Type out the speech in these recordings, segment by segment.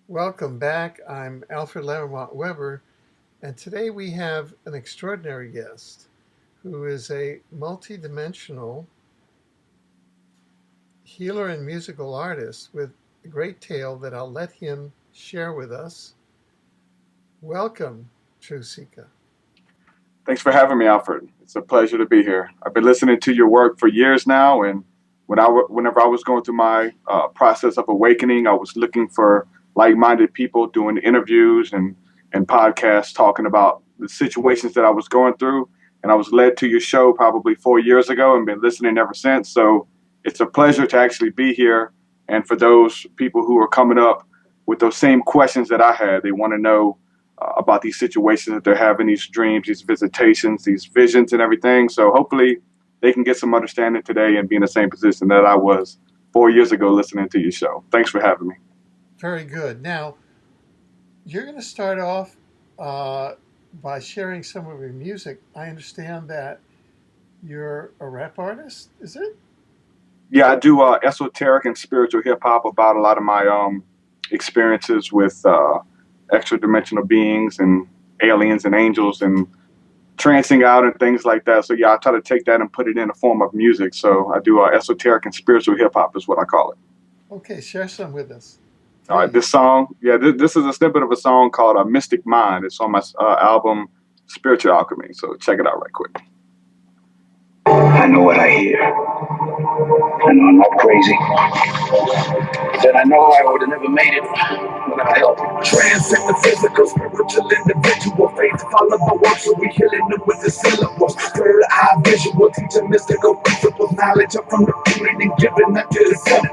Welcome back. I'm Alfred Lambremont Weber, and today we have an extraordinary guest who is a multidimensional healer and musical artist with a great tale that I'll let him share with us. Welcome, TruthSeekah. Thanks for having me, Alfred. It's a pleasure to be here. I've been listening to your work for years now, and whenever I was going through my process of awakening, I was looking for like-minded people doing interviews and podcasts talking about the situations that I was going through, and I was led to your show probably 4 years ago and been listening ever since. So it's a pleasure to actually be here, and for those people who are coming up with those same questions that I had, they want to know about these situations that they're having, these dreams, these visitations, these visions and everything. So hopefully they can get some understanding today and be in the same position that I was 4 years ago listening to your show. Thanks for having me. Very good. Now, you're going to start off by sharing some of your music. I understand that you're a rap artist, is it? Yeah, I do esoteric and spiritual hip hop about a lot of my experiences with extra dimensional beings and aliens and angels and trancing out and things like that. So yeah, I try to take that and put it in a form of music. So I do esoteric and spiritual hip hop is what I call it. Okay, share some with us, All right, please. this song, yeah, this is a snippet of a song called Mystic Mind. It's on my album Spiritual Alchemy. So check it out right quick. I know what I hear. I know I'm not crazy. Then I know I would have never made it without help. Transcend the physical, spiritual, individual. Faith follow my work, so we healing them with the syllables. Third eye visual, teaching mystical principles. Knowledge up from the rooted and giving that to the center.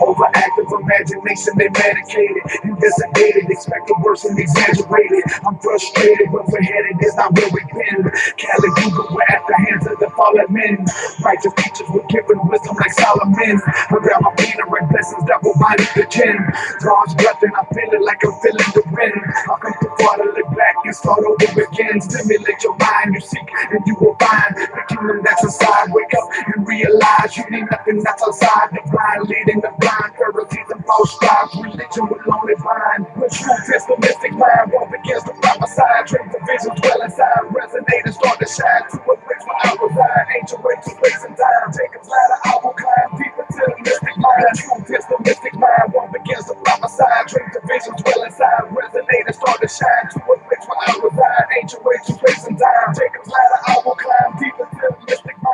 Overactive imagination, they medicated, investigated, expect the worst and exaggerated. I'm frustrated, where we're headed is not where we've been. Cali Google, we're at the hands of the fallen men. Righteous teachers were given wisdom like Solomon. I grab my pen and write blessings that will bind up the chin. God's breath and I feel it like I'm feeling the wind. I come to far to look back and start over again. Stimulate your mind, you seek and you will find the kingdom that's inside. Wake up and realize you need nothing that's outside. The blind leading the blind, Pharisees and false scribes. Religion will only blind. The truth is the mystic mind. One begins to prophesy. Dreams and visions dwell inside. Resonate and start to shine. To a place where I reside. Ancient way to space and time. Jacob's ladder, I will climb deep into the mystic mind. The truth is the mystic mind. One begins to prophesy. Dreams and visions dwell inside. Resonate and start to shine. To a place where I reside. Ancient way to space and time. Jacob's ladder, I will climb deep into the mystic mind.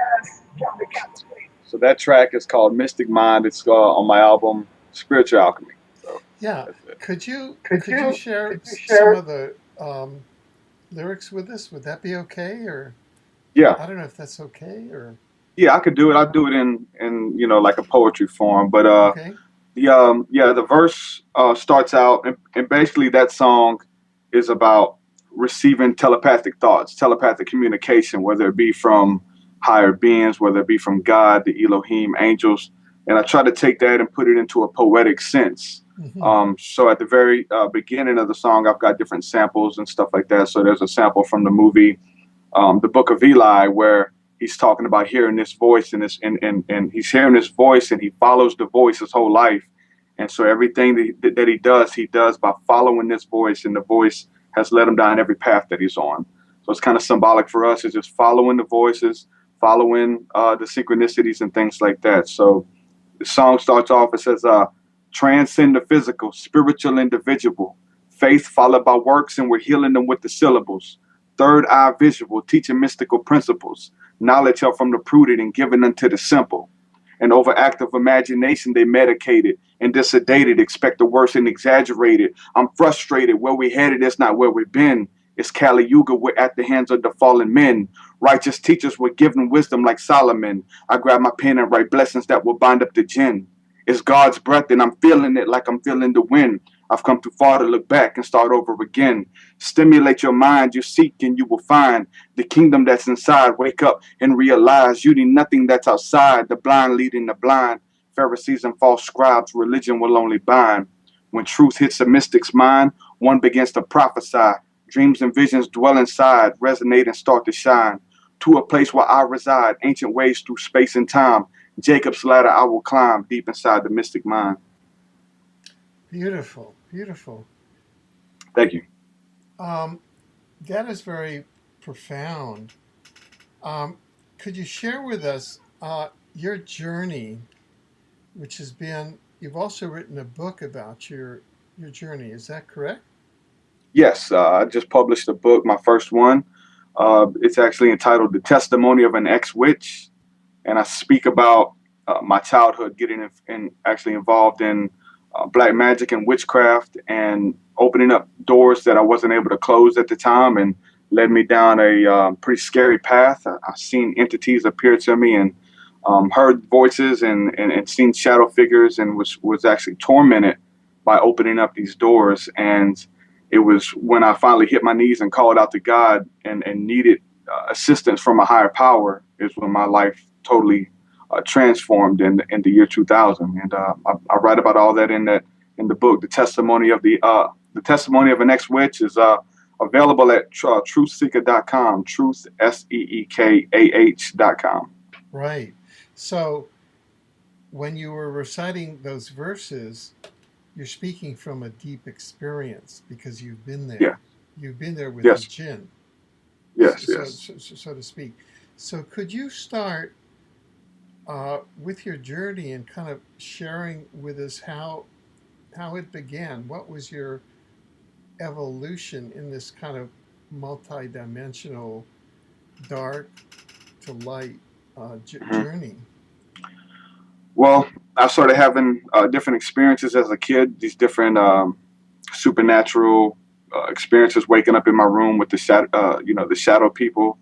So that track is called Mystic Mind. It's on my album Spiritual Alchemy. So yeah, could you share some of the lyrics with us? Would that be okay? Or yeah, I don't know if that's okay or yeah, I could do it. I'll do it in like a poetry form. But okay. the verse starts out and basically that song is about receiving telepathic thoughts, telepathic communication, whether it be from higher beings, whether it be from God, the Elohim, angels. And I try to take that and put it into a poetic sense. Mm-hmm. So at the very beginning of the song, I've got different samples and stuff like that. So there's a sample from the movie, The Book of Eli, where he's talking about hearing this voice and he's hearing this voice and he follows the voice his whole life. And so everything that he does by following this voice, and the voice has led him down every path that he's on. So it's kind of symbolic for us. It's just following the voices, following the synchronicities and things like that. So the song starts off, it says, transcend the physical, spiritual, individual. Faith followed by works, and we're healing them with the syllables. Third eye visual, teaching mystical principles. Knowledge up from the prudent and given unto the simple. An overactive imagination, they medicated and dissedated, expect the worst and exaggerated. I'm frustrated, where we headed is not where we've been. It's Kali Yuga, we're at the hands of the fallen men. Righteous teachers were given wisdom like Solomon. I grab my pen and write blessings that will bind up the jinn. It's God's breath and I'm feeling it like I'm feeling the wind. I've come too far to look back and start over again. Stimulate your mind, you seek and you will find the kingdom that's inside. Wake up and realize you need nothing that's outside. The blind leading the blind. Pharisees and false scribes, religion will only bind. When truth hits a mystic's mind, one begins to prophesy. Dreams and visions dwell inside, resonate and start to shine. To a place where I reside, ancient ways through space and time. Jacob's ladder I will climb deep inside the mystic mind. Beautiful, beautiful. Thank you. That is very profound. Um, could you share with us your journey, which has been, you've also written a book about your journey, is that correct? Yes, I just published a book, my first one. It's actually entitled "The Testimony of an Ex-Witch," and I speak about my childhood getting actually involved in black magic and witchcraft, and opening up doors that I wasn't able to close at the time, and led me down a pretty scary path. I've seen entities appear to me, and heard voices, and seen shadow figures, and was actually tormented by opening up these doors. And it was when I finally hit my knees and called out to God, and needed assistance from a higher power, is when my life totally transformed in the year 2000. And I write about all that in the book. The testimony of an ex-witch is available at TruthSeekah.com. Truth SEEKAH.com. Right. So when you were reciting those verses, you're speaking from a deep experience because you've been there. Yeah. You've been there with the Yes. jinn, Yes. so, Yes. so to speak. So could you start with your journey and kind of sharing with us how it began? What was your evolution in this kind of multi-dimensional dark to light Mhm. journey? Well, I started having different experiences as a kid. These different supernatural experiences, waking up in my room with the the shadow people,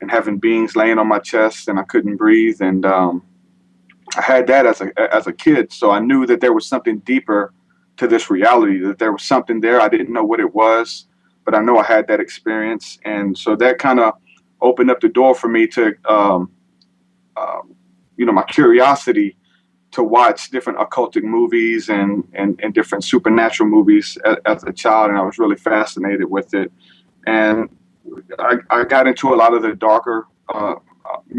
and having beings laying on my chest, and I couldn't breathe. And I had that as a kid, so I knew that there was something deeper to this reality. That there was something there. I didn't know what it was, but I know I had that experience, and so that kind of opened up the door for me to, my curiosity to watch different occultic movies, and different supernatural movies as a child, and I was really fascinated with it. And I got into a lot of the darker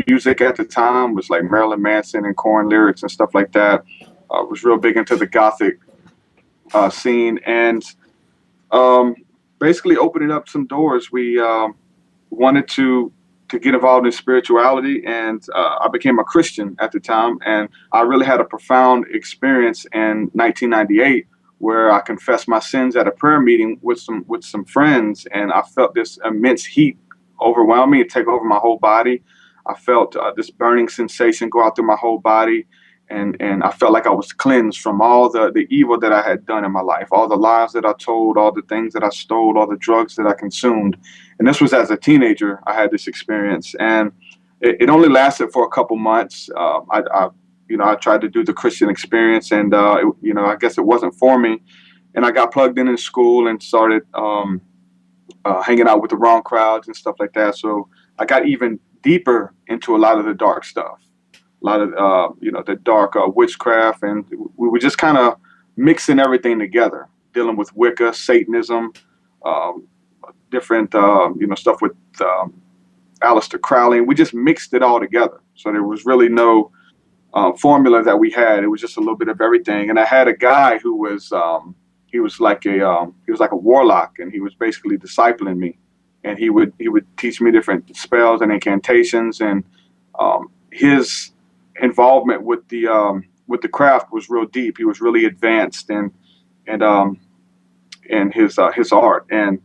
music at the time, was like Marilyn Manson and Korn lyrics and stuff like that. I was real big into the gothic scene, and um, basically opening up some doors. We wanted to get involved in spirituality, and I became a Christian at the time. And I really had a profound experience in 1998 where I confessed my sins at a prayer meeting with some friends, and I felt this immense heat overwhelm me and take over my whole body. I felt this burning sensation go out through my whole body, and I felt like I was cleansed from all the evil that I had done in my life, all the lies that I told, all the things that I stole, all the drugs that I consumed. And this was as a teenager. I had this experience, and it only lasted for a couple months. I tried to do the Christian experience, and I guess it wasn't for me. And I got plugged in school and started hanging out with the wrong crowds and stuff like that. So I got even deeper into a lot of the dark stuff, a lot of the dark witchcraft, and we were just kind of mixing everything together, dealing with Wicca, Satanism, um, different stuff with Aleister Crowley. We just mixed it all together. So there was really no formula that we had. It was just a little bit of everything. And I had a guy who was he was like a warlock, and he was basically discipling me. And he would teach me different spells and incantations, and his involvement with the craft was real deep. He was really advanced in his art. And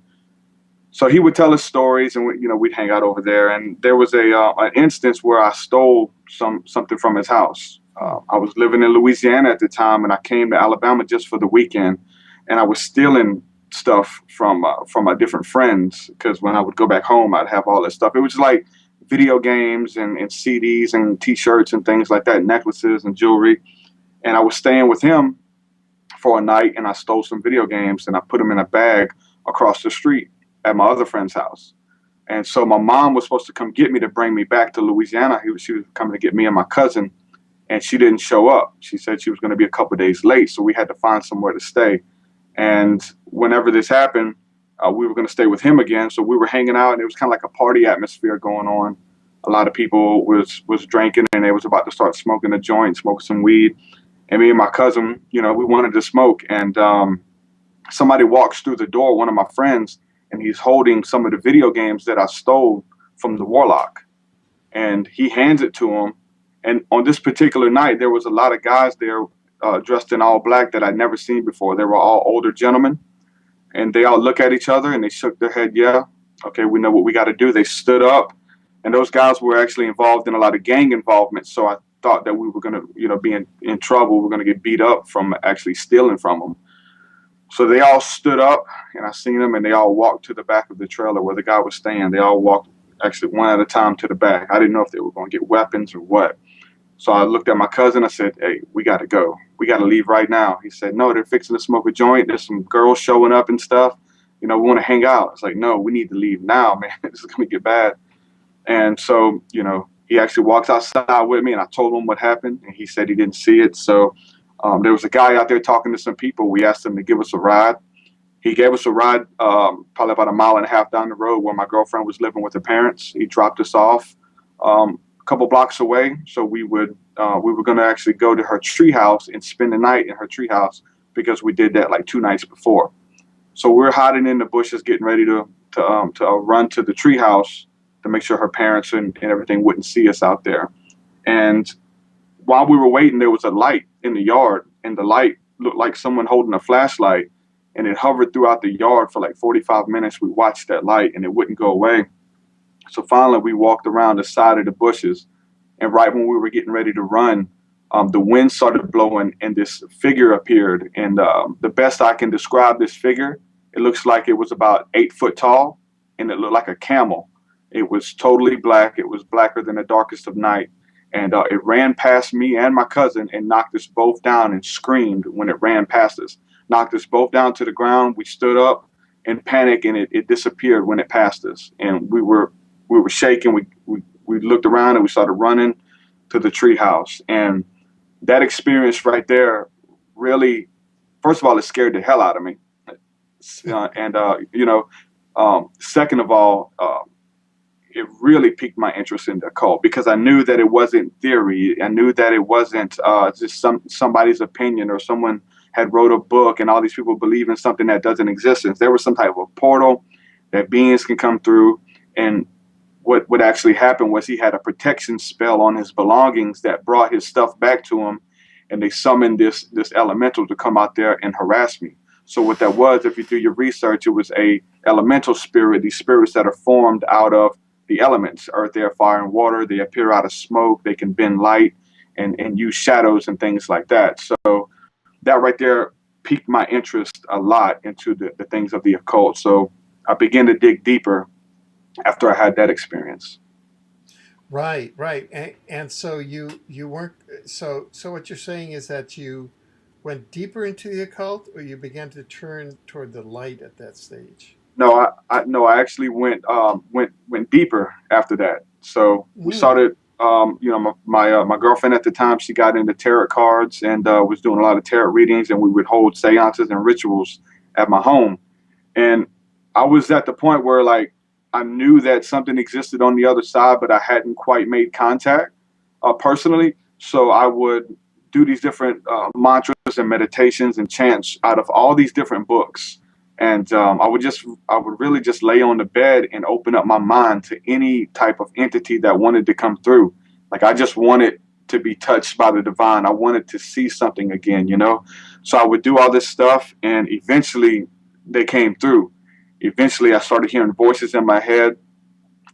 so he would tell us stories, and we'd hang out over there. And there was an instance where I stole something from his house. I was living in Louisiana at the time, and I came to Alabama just for the weekend, and I was stealing stuff from my different friends, because when I would go back home, I'd have all this stuff. It was like video games and CDs and T-shirts and things like that, necklaces and jewelry. And I was staying with him for a night, and I stole some video games, and I put them in a bag across the street at my other friend's house. And so my mom was supposed to come get me to bring me back to Louisiana. She was coming to get me and my cousin, and she didn't show up. She said she was going to be a couple of days late, so we had to find somewhere to stay. And whenever this happened, we were going to stay with him again. So we were hanging out, and it was kind of like a party atmosphere going on. A lot of people was drinking, and they was about to start smoking a joint, smoking some weed. And me and my cousin, you know, we wanted to smoke. And somebody walks through the door, one of my friends, and he's holding some of the video games that I stole from the Warlock. And he hands it to him. And on this particular night, there was a lot of guys there dressed in all black that I'd never seen before. They were all older gentlemen. And they all look at each other and they shook their head. Yeah, okay, we know what we got to do. They stood up. And those guys were actually involved in a lot of gang involvement. So I thought that we were going to, you know, be in trouble. We're going to get beat up from actually stealing from them. So they all stood up, and I seen them, and they all walked to the back of the trailer where the guy was staying. They all walked actually one at a time to the back. I didn't know if they were going to get weapons or what. So I looked at my cousin. I said, hey, we got to go. We got to leave right now. He said, no, they're fixing to smoke a joint. There's some girls showing up and stuff. You know, we want to hang out. It's like, no, we need to leave now, man. This is going to get bad. And so, you know, he actually walks outside with me, and I told him what happened, and he said he didn't see it. So there was a guy out there talking to some people. We asked him to give us a ride. He gave us a ride probably about 1.5 miles down the road where my girlfriend was living with her parents. He dropped us off a couple blocks away. So we were going to actually go to her treehouse and spend the night in her treehouse because we did that like 2 nights before. So we're hiding in the bushes, getting ready to run to the treehouse to make sure her parents and everything wouldn't see us out there. And while we were waiting, there was a light in the yard, and the light looked like someone holding a flashlight, and it hovered throughout the yard for like 45 minutes. We watched that light, and it wouldn't go away. So finally, we walked around the side of the bushes, and right when we were getting ready to run, the wind started blowing, and this figure appeared. And the best I can describe this figure, it looks like it was about 8 foot tall, and it looked like a camel. It was totally black. It was blacker than the darkest of night. And it ran past me and my cousin and knocked us both down and screamed when it ran past us. Knocked us both down to the ground. We stood up in panic, and it disappeared when it passed us. And we were shaking. We looked around and we started running to the treehouse. And that experience right there really, first of all, it scared the hell out of me. Second of all, it really piqued my interest in the occult because I knew that it wasn't theory. I knew that it wasn't just somebody's opinion or someone had wrote a book and all these people believe in something that doesn't exist. There was some type of portal that beings can come through. And what actually happened was he had a protection spell on his belongings that brought his stuff back to him. And they summoned this elemental to come out there and harass me. So what that was, if you do your research, it was a elemental spirit, these spirits that are formed out of the elements, earth, air, fire, and water. They appear out of smoke. They can bend light and use shadows and things like that. So that right there piqued my interest a lot into the things of the occult. So I began to dig deeper after I had that experience. Right. And so you weren't, so what you're saying is that you went deeper into the occult, or you began to turn toward the light at that stage? No, I actually went deeper after that. So we started, my girlfriend at the time, she got into tarot cards and was doing a lot of tarot readings, and we would hold seances and rituals at my home. And I was at the point where like I knew that something existed on the other side, but I hadn't quite made contact personally. So I would do these different mantras and meditations and chants out of all these different books. And I would really just lay on the bed and open up my mind to any type of entity that wanted to come through. Like I just wanted to be touched by the divine. I wanted to see something again, you know? So I would do all this stuff, and eventually they came through. Eventually I started hearing voices in my head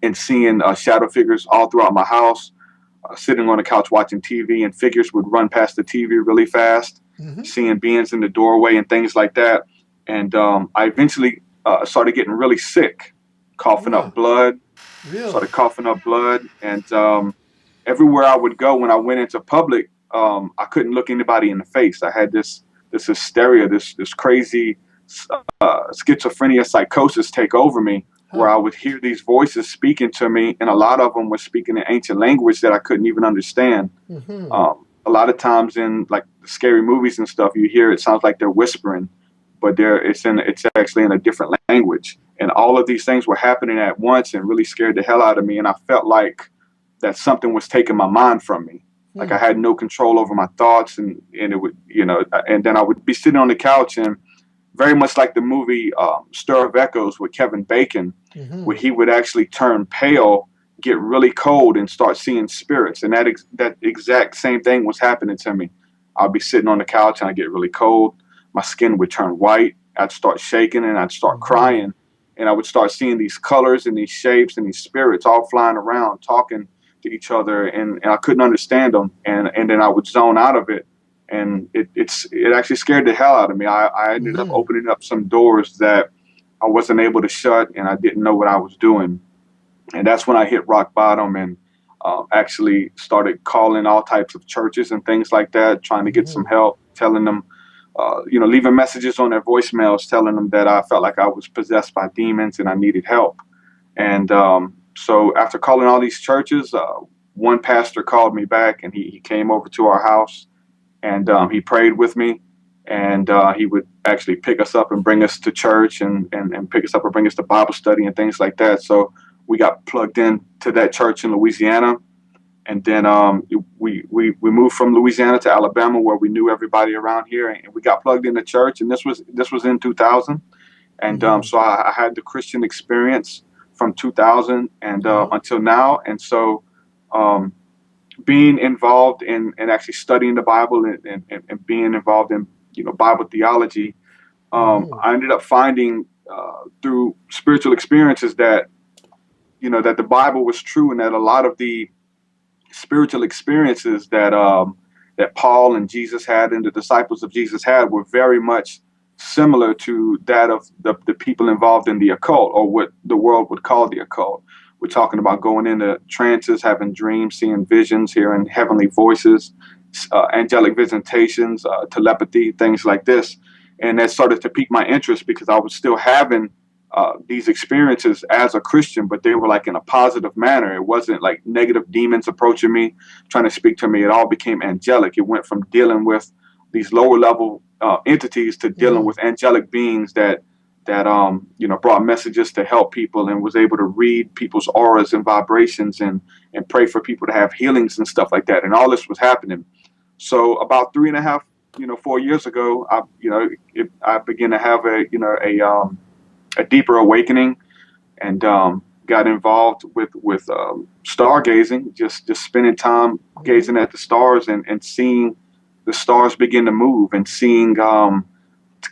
and seeing shadow figures all throughout my house, sitting on the couch watching TV, and figures would run past the TV really fast, seeing beings in the doorway and things like that. And I eventually started getting really sick, coughing up blood. Really? Started coughing up blood. And everywhere I would go when I went into public, I couldn't look anybody in the face. I had this hysteria, this crazy schizophrenia psychosis take over me, where I would hear these voices speaking to me, and a lot of them were speaking in ancient language that I couldn't even understand. A lot of times in like scary movies and stuff, you hear it sounds like they're whispering, but it's actually in a different language. And all of these things were happening at once and really scared the hell out of me. And I felt like that something was taking my mind from me. Like I had no control over my thoughts, and it would, you know, and then I would be sitting on the couch, and very much like the movie Stir of Echoes with Kevin Bacon, where he would actually turn pale, get really cold, and start seeing spirits. And that exact same thing was happening to me. I'd be sitting on the couch and I'd get really cold. My skin would turn white. I'd start shaking and I'd start crying. And I would start seeing these colors and these shapes and these spirits all flying around, talking to each other. And I couldn't understand them. And then I would zone out of it. And it actually scared the hell out of me. I ended up opening up some doors that I wasn't able to shut, and I didn't know what I was doing. And that's when I hit rock bottom and actually started calling all types of churches and things like that, trying to get some help, telling them, you know, leaving messages on their voicemails, telling them that I felt like I was possessed by demons and I needed help. And so after calling all these churches, one pastor called me back, and he came over to our house, and he prayed with me. And he would actually pick us up and bring us to church and pick us up and bring us to Bible study and things like that. So we got plugged in to that church in Louisiana. And then we moved from Louisiana to Alabama, where we knew everybody around here. And we got plugged into church. And this was in 2000. And so I had the Christian experience from 2000 and until now. And so being involved in actually studying the Bible and being involved in, you know, Bible theology, I ended up finding through spiritual experiences that, you know, that the Bible was true, and that a lot of the spiritual experiences that that Paul and Jesus had and the disciples of Jesus had were very much similar to that of the people involved in the occult, or what the world would call the occult. We're talking about going into trances, having dreams, seeing visions, hearing heavenly voices, angelic visitations, telepathy, things like this. And that started to pique my interest because I was still having these experiences as a Christian, but they were like in a positive manner. It wasn't like negative demons approaching me, trying to speak to me. It all became angelic. It went from dealing with these lower level entities to dealing with angelic beings that you know, brought messages to help people and was able to read people's auras and vibrations and pray for people to have healings and stuff like that. And all this was happening. So about 3.5, 4 years ago, I began to have a deeper awakening, and got involved with stargazing, just spending time gazing at the stars and seeing the stars begin to move, and seeing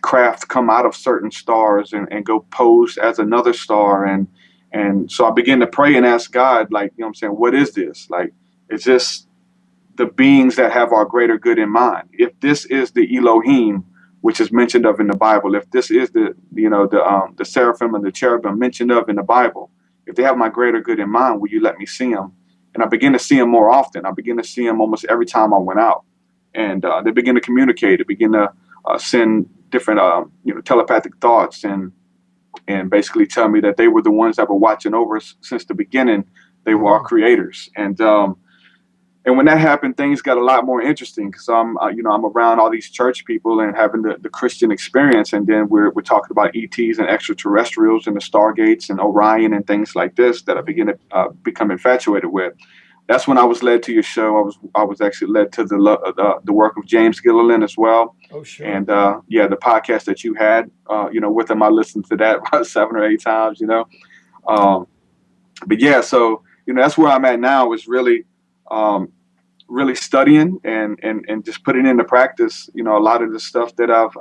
craft come out of certain stars and go pose as another star. And so I began to pray and ask God, like, you know what I'm saying, what is this? Like, it's just the beings that have our greater good in mind. If this is the Elohim, which is mentioned of in the Bible, if this is the seraphim and the cherubim mentioned of in the Bible, if they have my greater good in mind, will you let me see them? And I begin to see them more often. I begin to see them almost every time I went out. And they begin to communicate. They begin to send different telepathic thoughts and basically tell me that they were the ones that were watching over us since the beginning. They were our creators. And when that happened, things got a lot more interesting, because I'm around all these church people and having the Christian experience, and then we're talking about ETs and extraterrestrials and the Stargates and Orion and things like this that I begin to become infatuated with. That's when I was led to your show. I was actually led to the work of James Gilliland as well. Oh, sure. And the podcast that you had, with him, I listened to that about 7 or 8 times. But yeah, so that's where I'm at now, is really studying and just putting into practice, a lot of the stuff that I've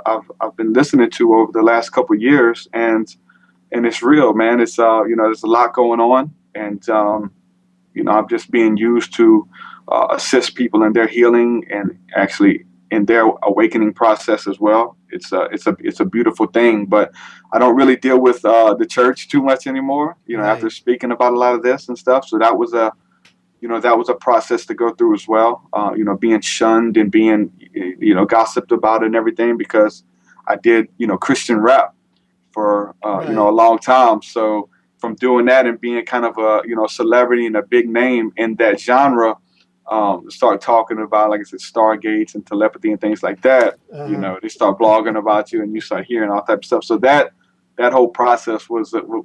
been listening to over the last couple of years, and it's real, man. It's there's a lot going on, and I'm just being used to assist people in their healing and actually in their awakening process as well. It's a beautiful thing, but I don't really deal with the church too much anymore. Right. After speaking about a lot of this and stuff, so that was a process to go through as well. Being shunned and being, gossiped about and everything, because I did, Christian rap for, right. A long time. So from doing that and being kind of a, celebrity and a big name in that genre, start talking about, like I said, Stargates and telepathy and things like that. They start blogging about you and you start hearing all type of stuff. So that whole process was something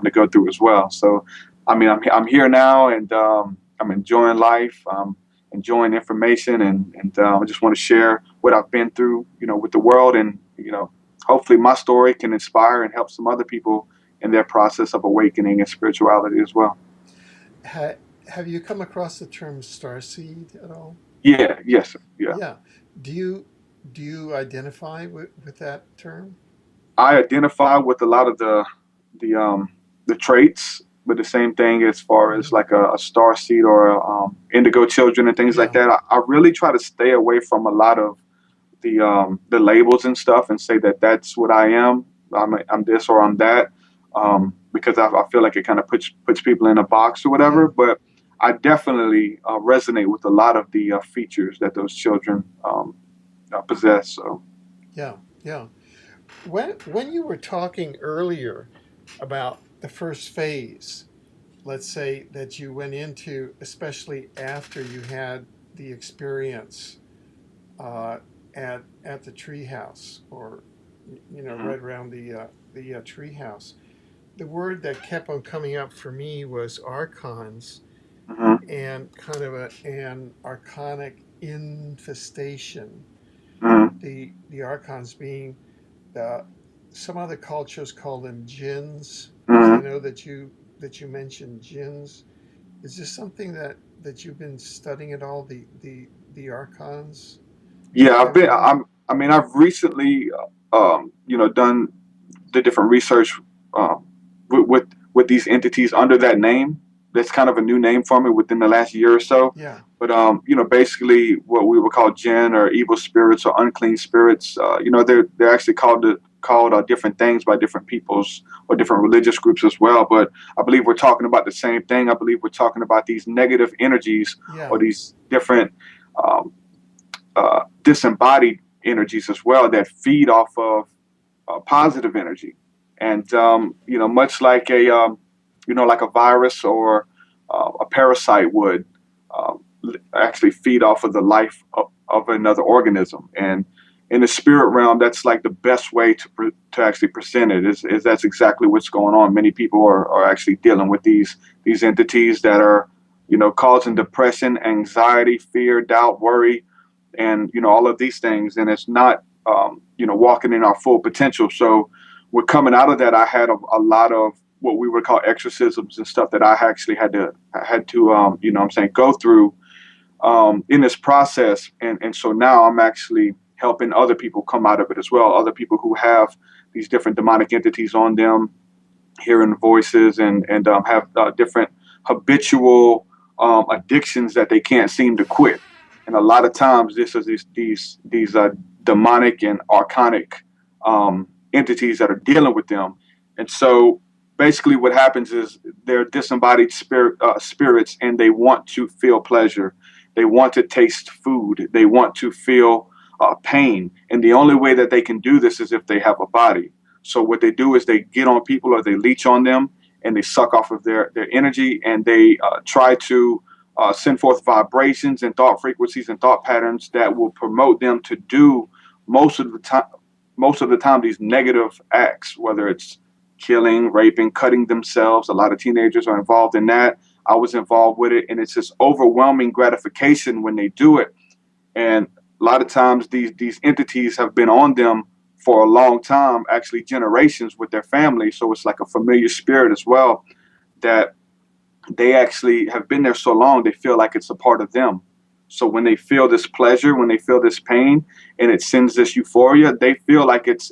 to go through as well. So, I mean, I'm here now, and I'm enjoying life. Enjoying information, and I just want to share what I've been through, with the world, and hopefully my story can inspire and help some other people in their process of awakening and spirituality as well. Have you come across the term starseed at all? Yeah, yes, sir. Yeah. Yeah. Do you identify with that term? I identify with a lot of the traits, but the same thing as far as like a star seed or indigo children and things like Yeah. that. I really try to stay away from a lot of the labels and stuff and say that that's what I am. I'm this or I'm that, because I feel like it kind of puts people in a box or whatever. Yeah. But I definitely resonate with a lot of the features that those children possess. So Yeah. Yeah. When you were talking earlier about the first phase, let's say that you went into, especially after you had the experience at the treehouse, or right around the treehouse, the word that kept on coming up for me was archons, mhm, and kind of an archonic infestation. mhm, The archons being the some other cultures call them jinns, because I mhm. know that you mentioned jinns. Is this something that you've been studying at all? The archons Yeah, activity? I mean, I've recently, done the different research um, with these entities under that name. That's kind of a new name for me within the last year or so. Yeah. But basically, what we would call jinn or evil spirits or unclean spirits, they're actually called different things by different peoples or different religious groups as well. But I believe we're talking about the same thing. I believe we're talking about these negative energies or Yeah. these different um, disembodied energies as well that feed off of positive energy, and much like like a virus or a parasite would actually feed off of the life of another organism. And in the spirit realm, that's like the best way to actually present it. Is that's exactly what's going on. Many people are actually dealing with these entities that are causing depression, anxiety, fear, doubt, worry, and all of these things, and it's not walking in our full potential. So we're coming out of that. I had a lot of what we would call exorcisms and stuff that I actually had to go through in this process, and so now I'm actually helping other people come out of it as well, other people who have these different demonic entities on them, hearing voices, and have different habitual addictions that they can't seem to quit. And a lot of times, this is these demonic and archonic entities that are dealing with them. And so, basically, what happens is they're disembodied spirits, and they want to feel pleasure. They want to taste food. They want to feel pain. And the only way that they can do this is if they have a body. So what they do is they get on people or they leech on them, and they suck off of their energy, and they try to send forth vibrations and thought frequencies and thought patterns that will promote them to do most of the time these negative acts, whether it's killing, raping, cutting themselves. A lot of teenagers are involved in that. I was involved with it, and it's this overwhelming gratification when they do it. And a lot of times these entities have been on them for a long time, actually generations with their family. So it's like a familiar spirit as well, that they actually have been there so long, they feel like it's a part of them. So when they feel this pleasure, when they feel this pain, and it sends this euphoria, they feel like it's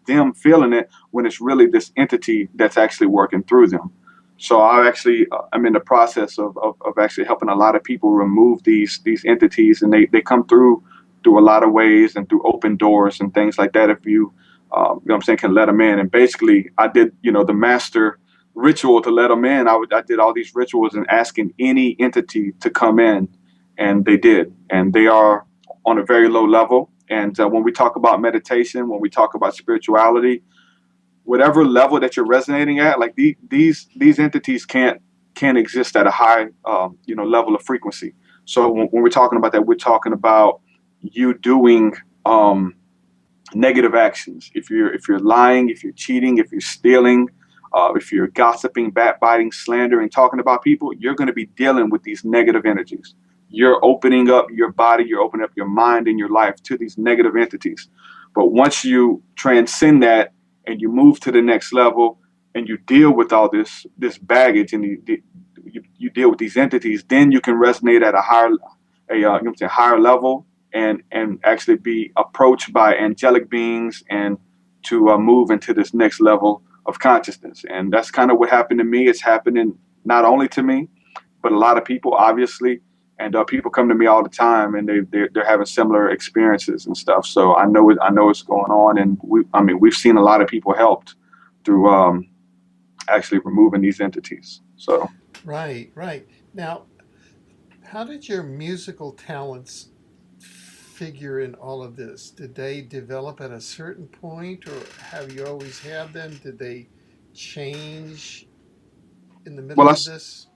them feeling it, when it's really this entity that's actually working through them. So I'm in the process of actually helping a lot of people remove these entities, and they come through a lot of ways and through open doors and things like that. If you, can let them in. And basically, I did, the master ritual to let them in. I did all these rituals and asking any entity to come in, and they did. And they are on a very low level. And when we talk about meditation, when we talk about spirituality, whatever level that you're resonating at, like these entities can't exist at a high level of frequency. So when we're talking about that, we're talking about you doing negative actions. If you're lying, if you're cheating, if you're stealing, if you're gossiping, backbiting, slandering, talking about people, you're going to be dealing with these negative energies. You're opening up your body, you're opening up your mind and your life to these negative entities. But once you transcend that and you move to the next level and you deal with all this baggage and you deal with these entities, then you can resonate at a higher level and actually be approached by angelic beings and to move into this next level of consciousness. And that's kind of what happened to me. It's happening not only to me, but a lot of people, obviously. And people come to me all the time, and they're having similar experiences and stuff. So I know what's going on, and we've seen a lot of people helped through actually removing these entities. So right. Now, how did your musical talents figure in all of this? Did they develop at a certain point, or have you always had them? Did they change in the middle of this?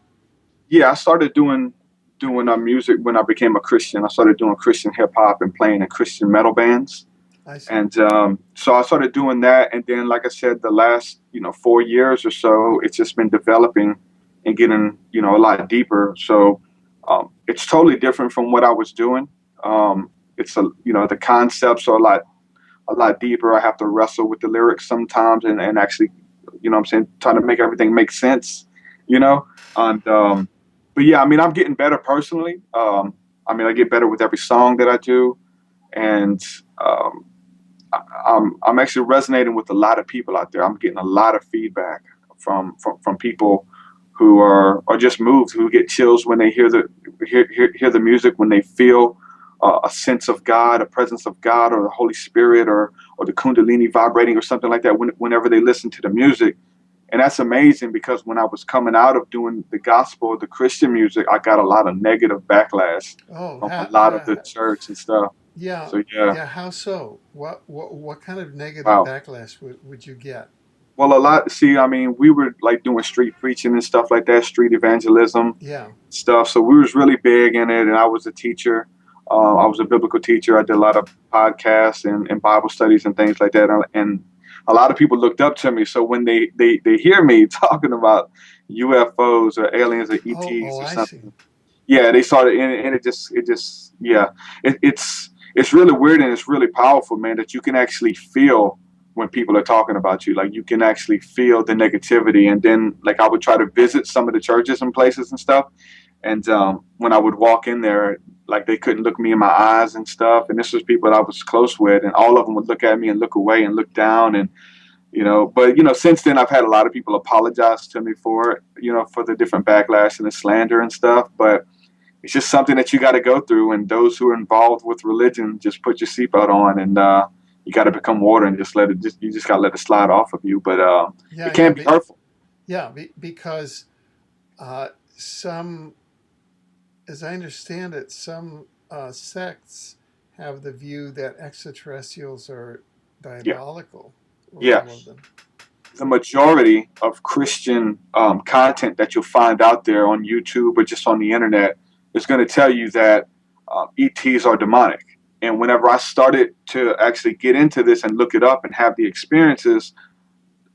Yeah, I started doing music when I became a Christian. I started doing Christian hip hop and playing in Christian metal bands. I see. And so I started doing that. And then, like I said, the last 4 years or so, it's just been developing and getting a lot deeper. So it's totally different from what I was doing. It's the concepts are a lot deeper. I have to wrestle with the lyrics sometimes and actually, trying to make everything make sense, and but yeah, I'm getting better personally. I get better with every song that I do, and I'm actually resonating with a lot of people out there. I'm getting a lot of feedback from people who are just moved, who get chills when they hear the music, when they feel a sense of God, a presence of God, or the Holy Spirit, or the Kundalini vibrating, or something like that. Whenever they listen to the music. And that's amazing, because when I was coming out of doing the gospel, the Christian music, I got a lot of negative backlash from a lot of the church and stuff. Yeah. So yeah. Yeah. How so? What kind of negative backlash would you get? Well, a lot. See, we were like doing street preaching and stuff like that, street evangelism, stuff. So we was really big in it, and I was a teacher. I was a biblical teacher. I did a lot of podcasts and Bible studies and things like that, and a lot of people looked up to me. So when they hear me talking about UFOs or aliens or ETs or something, yeah, they started, and it's really weird, and it's really powerful, man, that you can actually feel when people are talking about you. Like, you can actually feel the negativity. And then, like, I would try to visit some of the churches and places and stuff, and when I would walk in there, like, they couldn't look me in my eyes and stuff. And this was people that I was close with, and all of them would look at me and look away and look down. And, but, since then, I've had a lot of people apologize to me for it, for the different backlash and the slander and stuff. But it's just something that you got to go through. And those who are involved with religion, just put your seatbelt on, and you got to become water and just you just got to let it slide off of you. But it can't be hurtful. Yeah, because some, as I understand it, some sects have the view that extraterrestrials are diabolical. Yeah. The majority of Christian content that you'll find out there on YouTube or just on the internet is going to tell you that ETs are demonic. And whenever I started to actually get into this and look it up and have the experiences,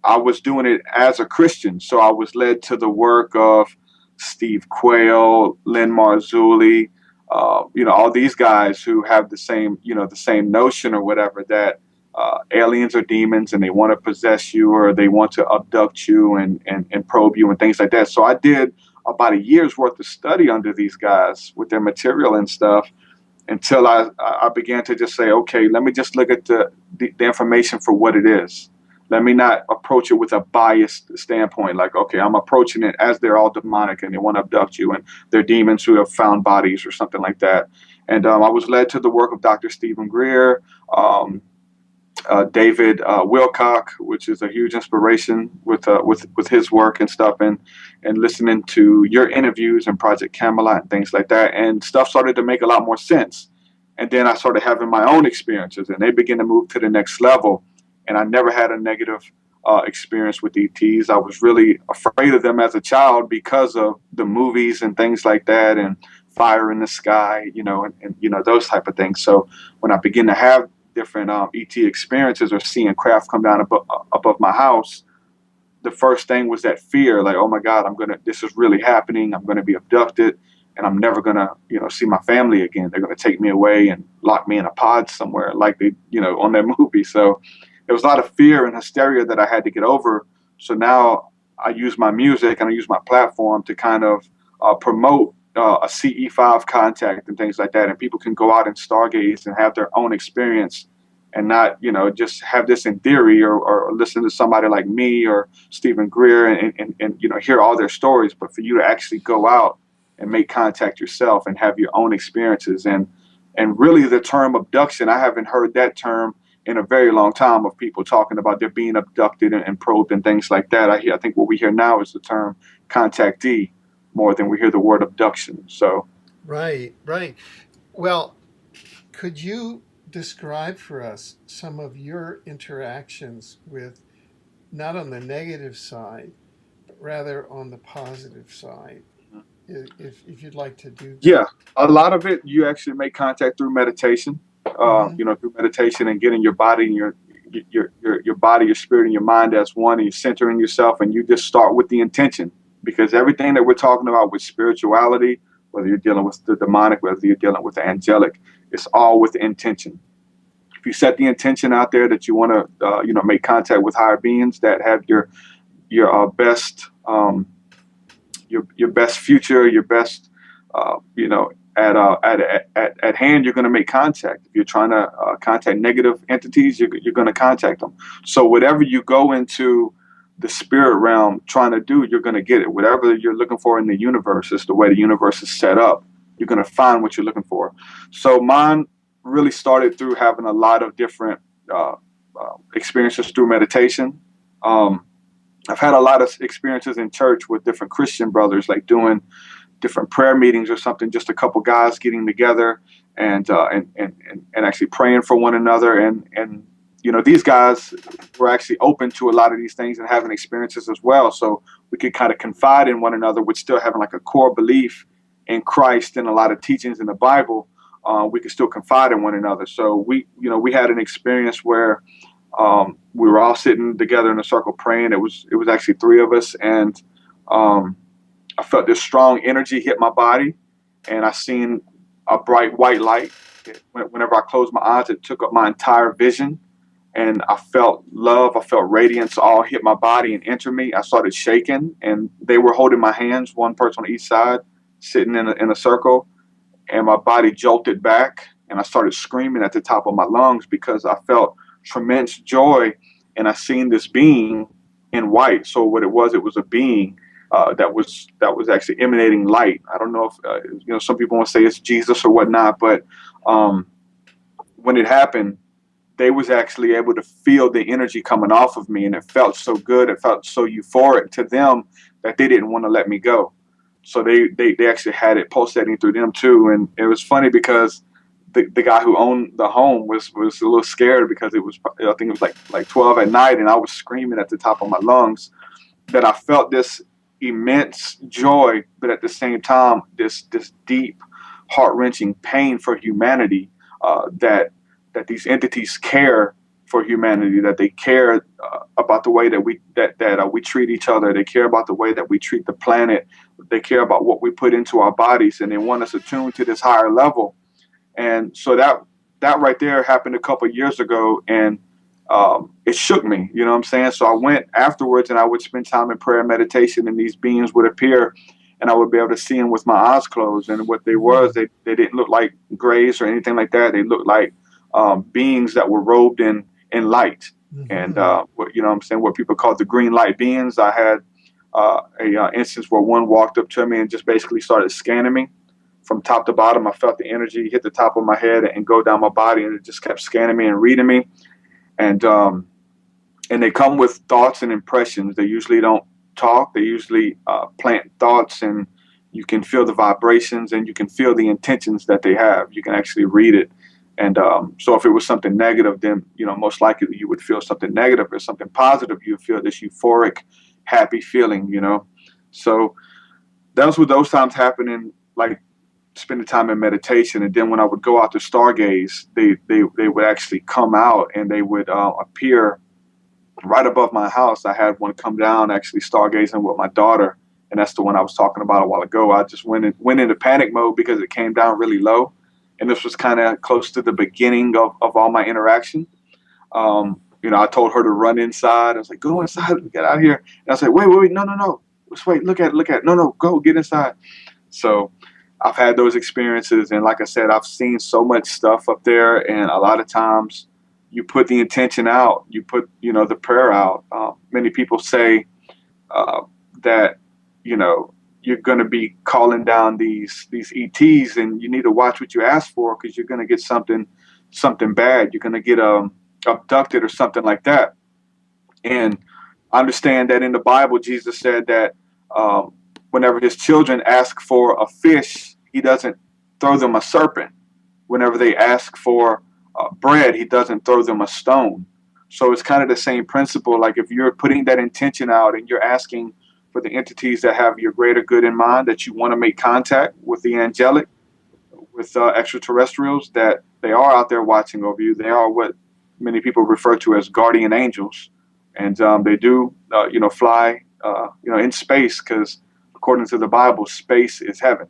I was doing it as a Christian. So I was led to the work of Steve Quayle, Lynn Marzulli, all these guys who have the same notion or whatever, that aliens are demons and they want to possess you, or they want to abduct you and probe you and things like that. So I did about a year's worth of study under these guys with their material and stuff, until I began to just say, okay, let me just look at the information for what it is. Let me not approach it with a biased standpoint. Like, okay, I'm approaching it as they're all demonic and they want to abduct you, and they're demons who have found bodies or something like that. And I was led to the work of Dr.Steven Greer, David Wilcock, which is a huge inspiration with his work and stuff, and listening to your interviews and Project Camelot and things like that, and stuff started to make a lot more sense. And then I started having my own experiences, and they began to move to the next level. And I never had a negative experience with ETs. I was really afraid of them as a child because of the movies and things like that, and Fire in the Sky, and those type of things. So when I began to have different ET experiences, or seeing craft come down above my house, the first thing was that fear, like, oh my God, this is really happening. I'm going to be abducted and I'm never going to, see my family again. They're going to take me away and lock me in a pod somewhere like they, on that movie. So there was a lot of fear and hysteria that I had to get over. So now I use my music and I use my platform to kind of promote a CE5 contact and things like that. And people can go out and stargaze and have their own experience and not, just have this in theory or listen to somebody like me or Stephen Greer and hear all their stories, but for you to actually go out and make contact yourself and have your own experiences. And really the term abduction, I haven't heard that term in a very long time of people talking about they're being abducted and probed and things like that. I think what we hear now is the term contactee more than we hear the word abduction. So. Right. Well, could you describe for us some of your interactions with, not on the negative side, but rather on the positive side, if you'd like to do that? Yeah, a lot of it you actually make contact through meditation. Through meditation and getting your body and your body, your spirit, and your mind as one, and you're centering yourself, and you just start with the intention, because everything that we're talking about with spirituality, whether you're dealing with the demonic, whether you're dealing with the angelic, it's all with the intention. If you set the intention out there that you want to, make contact with higher beings that have your best, your best future, your best, at hand, you're going to make contact. If you're trying to contact negative entities, you're going to contact them. So whatever you go into the spirit realm trying to do, you're going to get it. Whatever you're looking for in the universe, is the way the universe is set up. You're going to find what you're looking for. So mine really started through having a lot of different experiences through meditation. I've had a lot of experiences in church with different Christian brothers, like doing different prayer meetings or something, just a couple guys getting together and actually praying for one another. And these guys were actually open to a lot of these things and having experiences as well. So we could kind of confide in one another with still having like a core belief in Christ and a lot of teachings in the Bible. We could still confide in one another. So we had an experience where we were all sitting together in a circle praying. It was actually three of us, and I felt this strong energy hit my body, and I seen a bright white light. Whenever I closed my eyes, it took up my entire vision, and I felt love. I felt radiance all hit my body and enter me. I started shaking, and they were holding my hands, one person on each side, sitting in a circle, and my body jolted back, and I started screaming at the top of my lungs because I felt tremendous joy, and I seen this being in white. So what it was a being that was actually emanating light. I don't know if some people want to say it's Jesus or whatnot, but when it happened, they was actually able to feel the energy coming off of me, and it felt so good. It felt so euphoric to them that they didn't want to let me go. So they actually had it pulsating through them too. And it was funny because the guy who owned the home was a little scared because I think it was like 12 at night, and I was screaming at the top of my lungs that I felt this immense joy, but at the same time, this deep, heart-wrenching pain for humanity, that these entities care for humanity, that they care about the way that we treat each other. They care about the way that we treat the planet. They care about what we put into our bodies, and they want us attuned to this higher level. And so that right there happened a couple of years ago, and it shook me, you know what I'm saying? So I went afterwards, and I would spend time in prayer and meditation, and these beings would appear, and I would be able to see them with my eyes closed. And what they didn't look like grays or anything like that. They looked like beings that were robed in light. Mm-hmm. And you know what I'm saying, what people call the green light beings. I had a instance where one walked up to me and just basically started scanning me from top to bottom. I felt the energy hit the top of my head and go down my body, and it just kept scanning me and reading me. And they come with thoughts and impressions. They usually don't talk. They usually plant thoughts, and you can feel the vibrations, and you can feel the intentions that they have. You can actually read it. And so if it was something negative, then, most likely you would feel something negative. Or something positive, you would feel this euphoric, happy feeling, So that's what those times happening, like spending time in meditation. And then when I would go out to stargaze, they would actually come out, and they would appear right above my house, I had one come down, actually stargazing with my daughter. And that's the one I was talking about a while ago. I just went into panic mode because it came down really low. And this was kind of close to the beginning of all my interaction. I told her to run inside. I was like, go inside, get out of here. And I was like, wait, no. Let's wait, look at it. No, go, get inside. So I've had those experiences. And like I said, I've seen so much stuff up there. And a lot of times you put the intention out, you put, the prayer out. Many people say that, you're going to be calling down these ETs, and you need to watch what you ask for, because you're going to get something bad. You're going to get abducted or something like that. And I understand that in the Bible, Jesus said that whenever his children ask for a fish, he doesn't throw them a serpent. Whenever they ask for bread, he doesn't throw them a stone. So it's kind of the same principle. Like if you're putting that intention out and you're asking for the entities that have your greater good in mind, that you want to make contact with the angelic, with extraterrestrials, that they are out there watching over you. They are what many people refer to as guardian angels. And they do, fly, in space, because according to the Bible, space is heaven.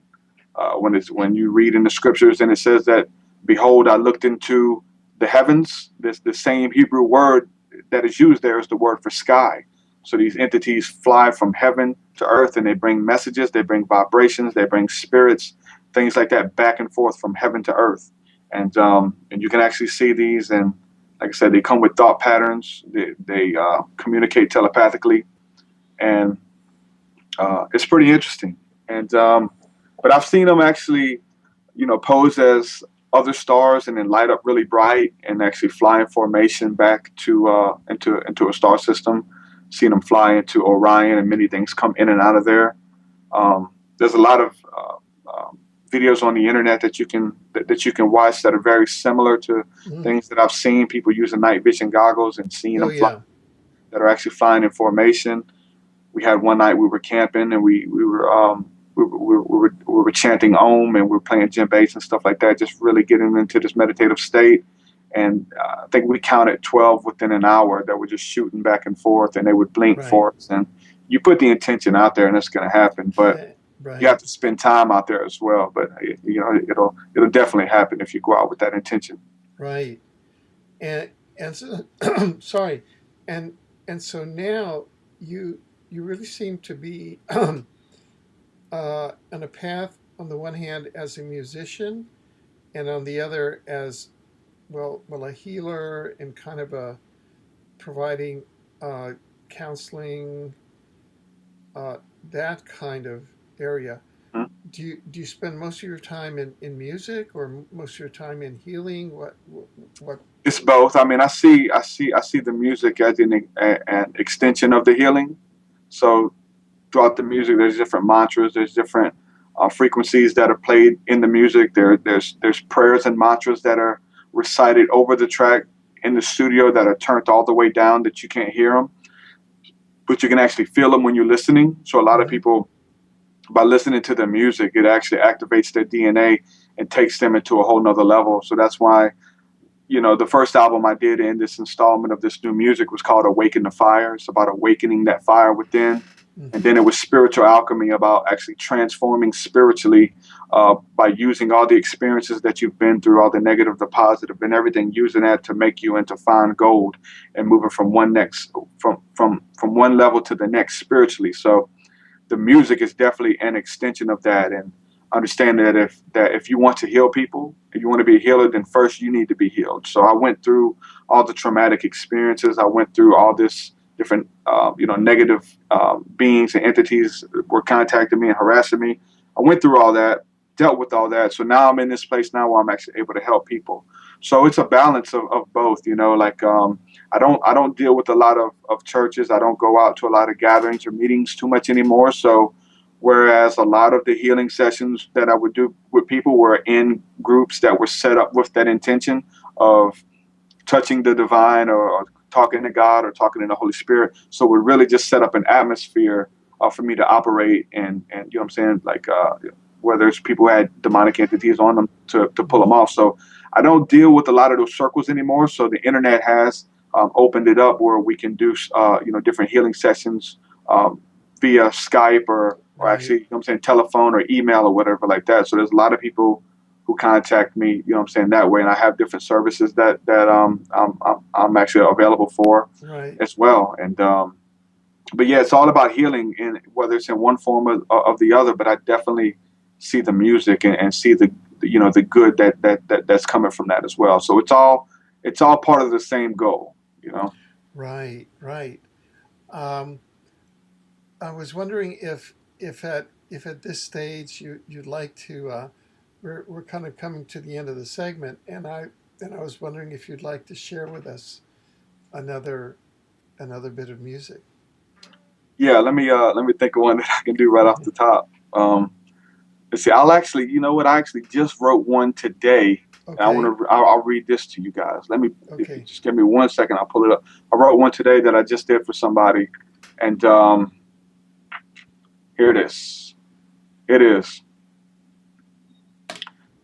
When you read in the scriptures and it says that, behold, I looked into the heavens, the same Hebrew word that is used there is the word for sky. So these entities fly from heaven to earth, and they bring messages, they bring vibrations, they bring spirits, things like that, back and forth from heaven to earth. And you can actually see these, and like I said, they come with thought patterns. They communicate telepathically, and it's pretty interesting. And but I've seen them actually, pose as other stars and then light up really bright and actually fly in formation back to into a star system. Seen them fly into Orion, and many things come in and out of there. There's a lot of videos on the internet that you can watch that are very similar to things that I've seen. People using night vision goggles and seeing them fly, that are actually flying in formation. We had one night we were camping, and we were chanting Om, and we were playing djembes and stuff like that, just really getting into this meditative state. And I think we counted 12 within an hour that were just shooting back and forth, and they would blink for us. And you put the intention out there, and it's going to happen. But you have to spend time out there as well. But it'll definitely happen if you go out with that intention. Right. And so, sorry, and so now you really seem to be on a path, on the one hand as a musician, and on the other as well, a healer, and kind of providing counseling, that kind of area. Hmm? Do you spend most of your time in music, or most of your time in healing? What? It's both. I mean, I see the music as an extension of the healing. So throughout the music, there's different mantras, there's different frequencies that are played in the music. There's prayers and mantras that are recited over the track in the studio that are turned all the way down that you can't hear them, but you can actually feel them when you're listening. So a lot of people, by listening to the music, it actually activates their DNA and takes them into a whole nother level. So that's why, the first album I did in this installment of this new music was called Awaken the Fire. It's about awakening that fire within. And then it was Spiritual Alchemy, about actually transforming spiritually by using all the experiences that you've been through, all the negative, the positive, and everything, using that to make you into fine gold and moving from one level to the next spiritually. So the music is definitely an extension of that. And understanding that if you want to heal people, if you want to be a healer, then first you need to be healed. So I went through all the traumatic experiences. I went through all this different, negative beings and entities were contacting me and harassing me. I went through all that, dealt with all that. So now I'm in this place now where I'm actually able to help people. So it's a balance of both, I don't deal with a lot of churches. I don't go out to a lot of gatherings or meetings too much anymore. So whereas a lot of the healing sessions that I would do with people were in groups that were set up with that intention of touching the divine or talking to God or talking to the Holy Spirit. So we really just set up an atmosphere for me to operate and you know what I'm saying, like whether it's people who had demonic entities on them to pull them off. So I don't deal with a lot of those circles anymore. So the internet has opened it up where we can do different healing sessions via Skype or actually, you know what I'm saying, telephone or email or whatever like that. So there's a lot of people who contact me, you know what I'm saying, that way. And I have different services that I'm actually available for as well. And but yeah, it's all about healing, and whether it's in one form of the other. But I definitely see the music and see the the good that's coming from that as well. So it's all part of the same goal, you know. Right, right. Um, I was wondering if at this stage you'd like to. We're kind of coming to the end of the segment, and I was wondering if you'd like to share with us another bit of music. Yeah, let me think of one that I can do right off the top. Let's see. I'll actually, you know what? I actually just wrote one today. Okay. And I'll read this to you guys. Let me Okay. just give me 1 second. I'll pull it up. I wrote one today that I just did for somebody, and here it is. It is.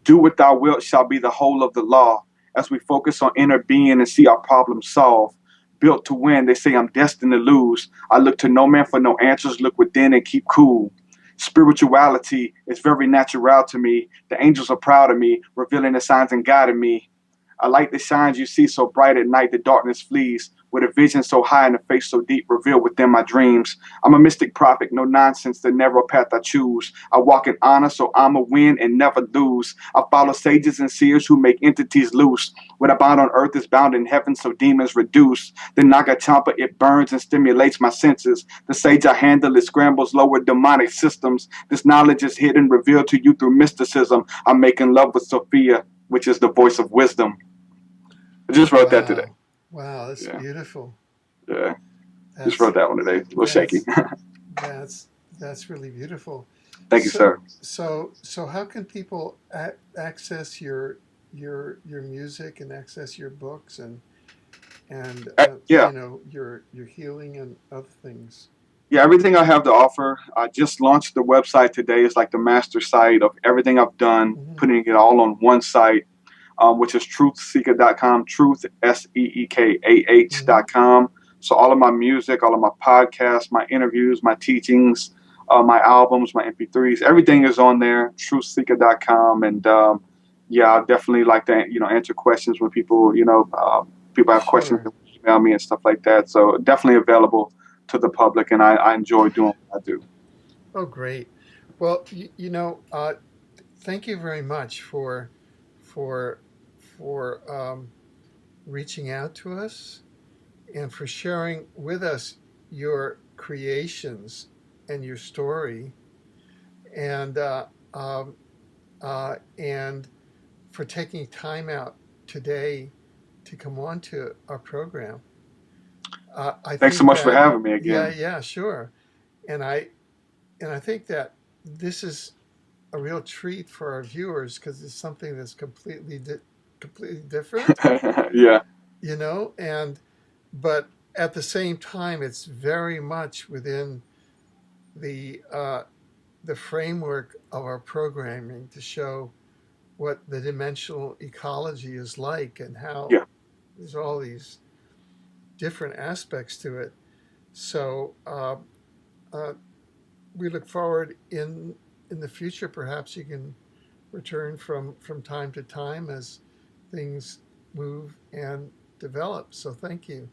Do what thou wilt shall be the whole of the law. As we focus on inner being and see our problems solved. Built to win, they say I'm destined to lose. I look to no man for no answers. Look within and keep cool. Spirituality is very natural to me. The angels are proud of me, revealing the signs and guiding me. I like the shines you see so bright at night, the darkness flees. With a vision so high and a face so deep, revealed within my dreams. I'm a mystic prophet, no nonsense, the narrow path I choose. I walk in honor, so I'ma win and never lose. I follow sages and seers who make entities loose. What I bound on earth is bound in heaven, so demons reduce. The Naga Champa, it burns and stimulates my senses. The sage I handle, it scrambles lower demonic systems. This knowledge is hidden, revealed to you through mysticism. I'm making love with Sophia, which is the voice of wisdom. I just wrote that today. Wow, that's beautiful. Yeah, just wrote that one today. A little shaky. That's really beautiful. Thank you, sir. So how can people access your music and access your books and you know, your healing and other things? Yeah, everything I have to offer. I just launched the website today. It's like the master site of everything I've done, putting it all on one site. Which is TruthSeekah.com, Truth, SEEKAH.com. So all of my music, all of my podcasts, my interviews, my teachings, my albums, my MP3s, everything is on there, TruthSeekah.com. And I definitely like to, answer questions when people, people have questions, they email me and stuff like that. So definitely available to the public, and I enjoy doing what I do. Oh, great. Well, thank you very much for reaching out to us and for sharing with us your creations and your story, and for taking time out today to come on to our program. Thanks so much for having me again. Yeah, sure. And I think that this is a real treat for our viewers because it's something that's completely different. Yeah. But at the same time, it's very much within the framework of our programming to show what the dimensional ecology is like and how there's all these different aspects to it. So we look forward in the future. Perhaps you can return from time to time as things move and develop. So thank you.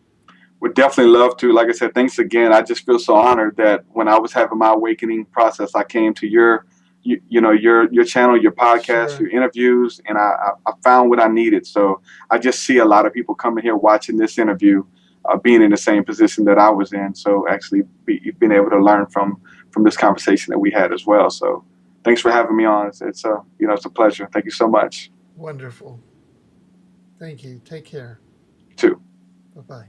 Would definitely love to. Like I said, thanks again. I just feel so honored that when I was having my awakening process, I came to your channel, your podcast, your interviews, and I found what I needed. So I just see a lot of people coming here watching this interview, being in the same position that I was in. So actually being able to learn from this conversation that we had as well. So thanks for having me on. It's a pleasure. Thank you so much. Wonderful. Thank you. Take care. You too. Bye-bye.